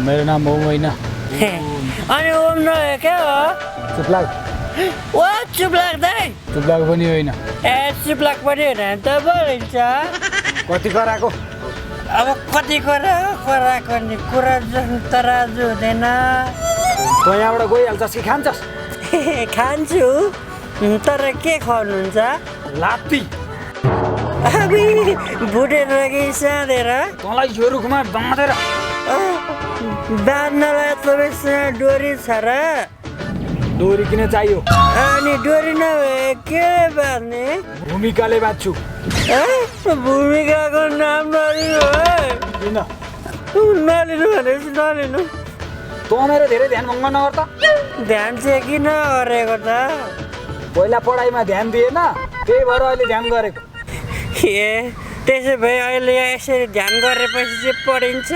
मेरो नाम ओम होइन। अनि ओम नभए क्या हो? चुप्लाक। ओ चुप्लाक दाइ। चुप्लाक पनि होइन। ए चुप्लाक पनि होइन त बोलिन्छ। कति कराको? अब कति कराको नि कुरा जस्तो तराजु हुँदैन। तँ यहाँबाट गइहाल्छस् कि खान्छस्? खान्छु तर के खुवाउनुहुन्छ? लात्ती। अबि भुटेर कि साँधेर? तँलाई यो रुखमा बाँधेर। बाँध्नलाई तपाईँसँग डोरी छ र? डोरी किन चाहियो? अनि डोरी नभए के बाँध्ने? भूमिकाले बाँध्छु। भूमिकाको नाम नलिनु है। किन? नलिनु भनेपछि नलिनु। तँ मेरो धेरै ध्यान भङ्ग नगर त। ध्यान चाहिँ किन गरेको त? पहिला पढाइमा ध्यान दिएन, त्यही भएर अहिले ध्यान गरेको। ए त्यसो भए अहिले यसरी ध्यान गरेपछि चाहिँ पढिन्छ?